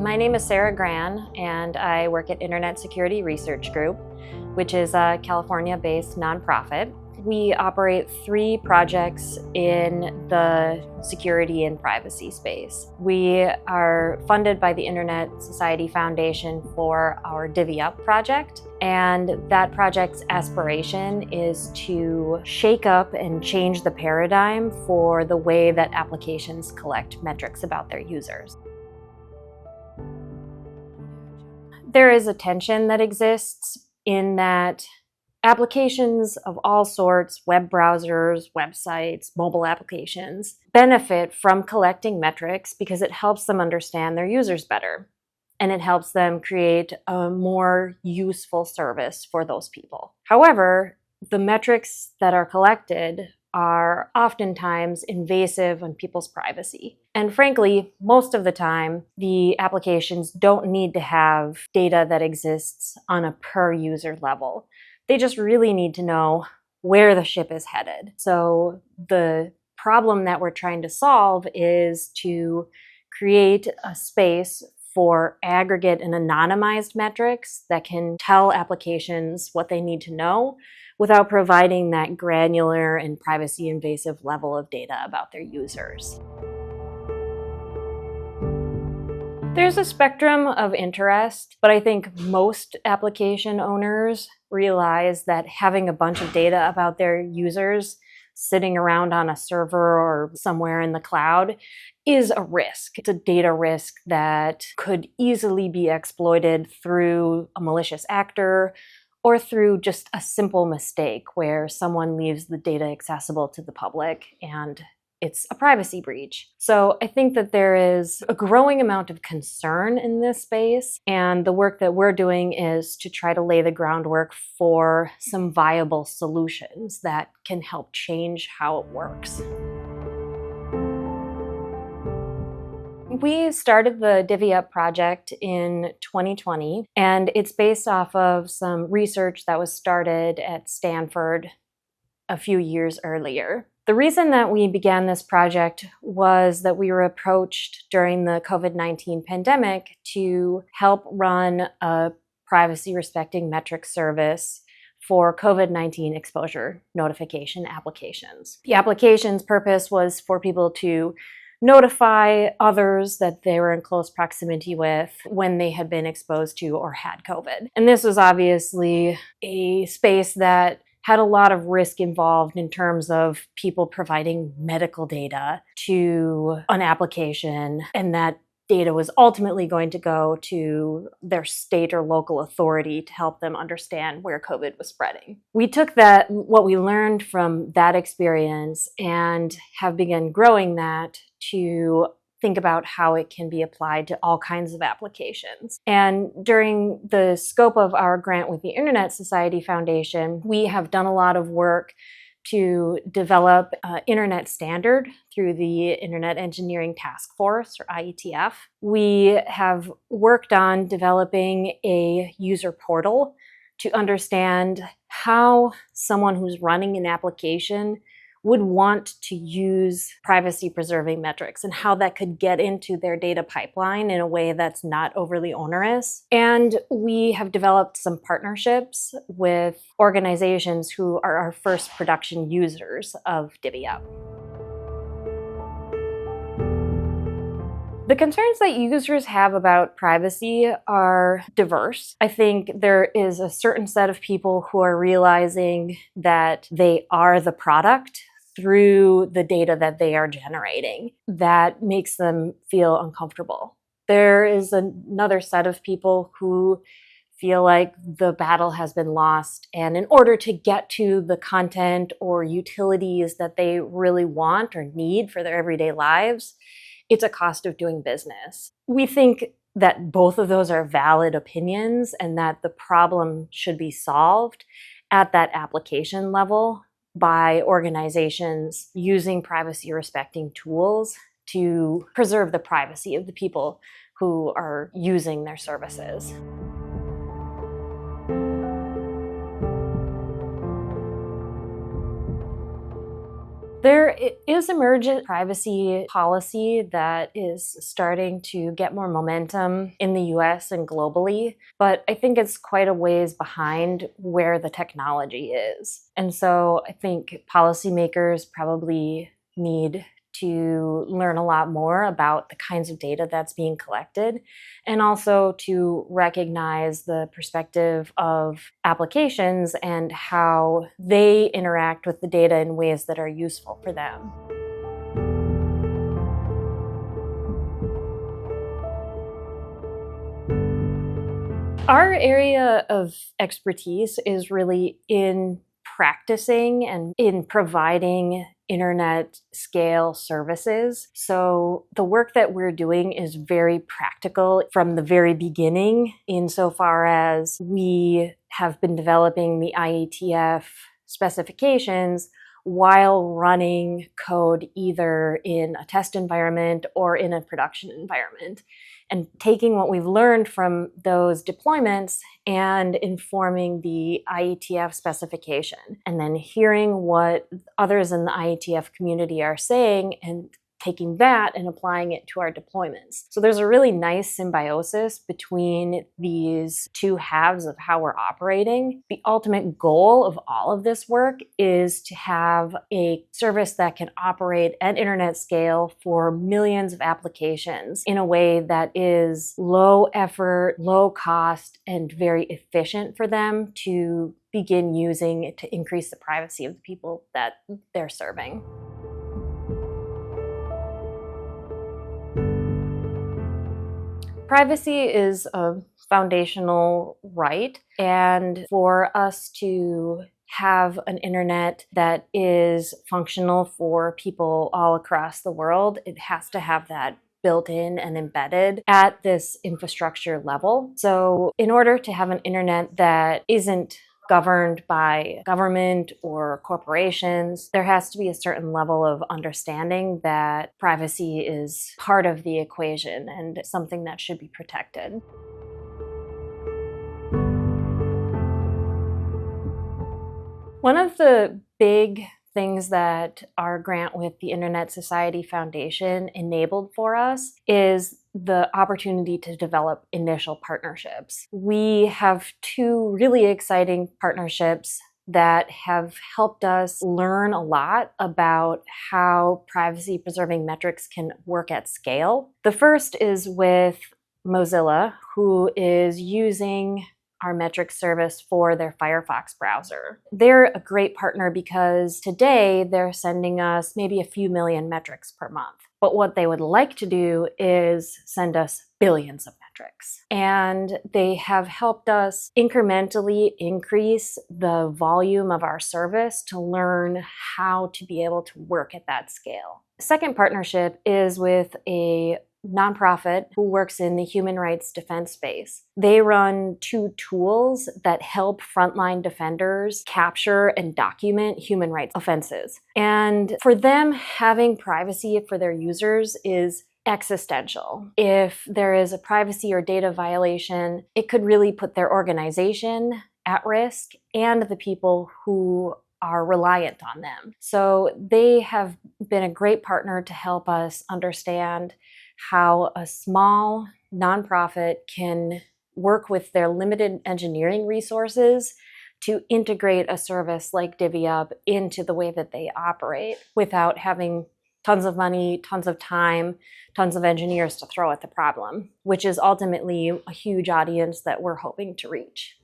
My name is Gran, and I work at Internet Security Research Group, which is a California-based nonprofit. We operate 3 projects in the security and privacy space. We are funded by the Internet Society Foundation for our Divvi Up project, and that project's aspiration is to shake up and change the paradigm for the way that applications collect metrics about their users. There is a tension that exists in that applications of all sorts, web browsers, websites, mobile applications, benefit from collecting metrics because it helps them understand their users better, and it helps them create a more useful service for those people. However, the metrics that are collected are oftentimes invasive on people's privacy. And frankly, most of the time, the applications don't need to have data that exists on a per-user level. They just really need to know where the ship is headed. So the problem that we're trying to solve is to create a space for aggregate and anonymized metrics that can tell applications what they need to know without providing that granular and privacy invasive level of data about their users. There's a spectrum of interest, but I think most application owners realize that having a bunch of data about their users sitting around on a server or somewhere in the cloud is a risk. It's a data risk that could easily be exploited through a malicious actor or through just a simple mistake where someone leaves the data accessible to the public and it's a privacy breach. So I think that there is a growing amount of concern in this space, and the work that we're doing is to try to lay the groundwork for some viable solutions that can help change how it works. We started the Divvi Up project in 2020, and it's based off of some research that was started at Stanford a few years earlier. The reason that we began this project was that we were approached during the COVID-19 pandemic to help run a privacy-respecting metric service for COVID-19 exposure notification applications. The application's purpose was for people to notify others that they were in close proximity with when they had been exposed to or had COVID. And this was obviously a space that had a lot of risk involved in terms of people providing medical data to an application, and that data was ultimately going to go to their state or local authority to help them understand where COVID was spreading. We took what we learned from that experience and have begun growing that to think about how it can be applied to all kinds of applications. And during the scope of our grant with the Internet Society Foundation, we have done a lot of work to develop an internet standard through the Internet Engineering Task Force, or IETF. We have worked on developing a user portal to understand how someone who's running an application would want to use privacy-preserving metrics and how that could get into their data pipeline in a way that's not overly onerous. And we have developed some partnerships with organizations who are our first production users of Divvi Up. The concerns that users have about privacy are diverse. I think there is a certain set of people who are realizing that they are the product through the data that they are generating. That makes them feel uncomfortable. There is another set of people who feel like the battle has been lost, and in order to get to the content or utilities that they really want or need for their everyday lives, it's a cost of doing business. We think that both of those are valid opinions and that the problem should be solved at that application level by organizations using privacy-respecting tools to preserve the privacy of the people who are using their services. There is emergent privacy policy that is starting to get more momentum in the US and globally, but I think it's quite a ways behind where the technology is. And so I think policymakers probably need to learn a lot more about the kinds of data that's being collected, and also to recognize the perspective of applications and how they interact with the data in ways that are useful for them. Our area of expertise is really in practicing and in providing internet scale services. So the work that we're doing is very practical from the very beginning, insofar as we have been developing the IETF specifications while running code either in a test environment or in a production environment, and taking what we've learned from those deployments and informing the IETF specification, and then hearing what others in the IETF community are saying and taking that and applying it to our deployments. So there's a really nice symbiosis between these two halves of how we're operating. The ultimate goal of all of this work is to have a service that can operate at internet scale for millions of applications in a way that is low effort, low cost, and very efficient for them to begin using to increase the privacy of the people that they're serving. Privacy is a foundational right, and for us to have an internet that is functional for people all across the world, it has to have that built in and embedded at this infrastructure level. So in order to have an internet that isn't governed by government or corporations, there has to be a certain level of understanding that privacy is part of the equation and something that should be protected. One of the big things that our grant with the Internet Society Foundation enabled for us is the opportunity to develop initial partnerships. We have two really exciting partnerships that have helped us learn a lot about how privacy-preserving metrics can work at scale. The first is with Mozilla, who is using our metrics service for their Firefox browser. They're a great partner because today they're sending us maybe a few million metrics per month. But what they would like to do is send us billions of metrics. And they have helped us incrementally increase the volume of our service to learn how to be able to work at that scale. The second partnership is with a nonprofit who works in the human rights defense space. They run two tools that help frontline defenders capture and document human rights offenses. And for them, having privacy for their users is existential. If there is a privacy or data violation, it could really put their organization at risk and the people who are reliant on them. So they have been a great partner to help us understand how a small nonprofit can work with their limited engineering resources to integrate a service like Divvi Up into the way that they operate without having tons of money, tons of time, tons of engineers to throw at the problem, which is ultimately a huge audience that we're hoping to reach.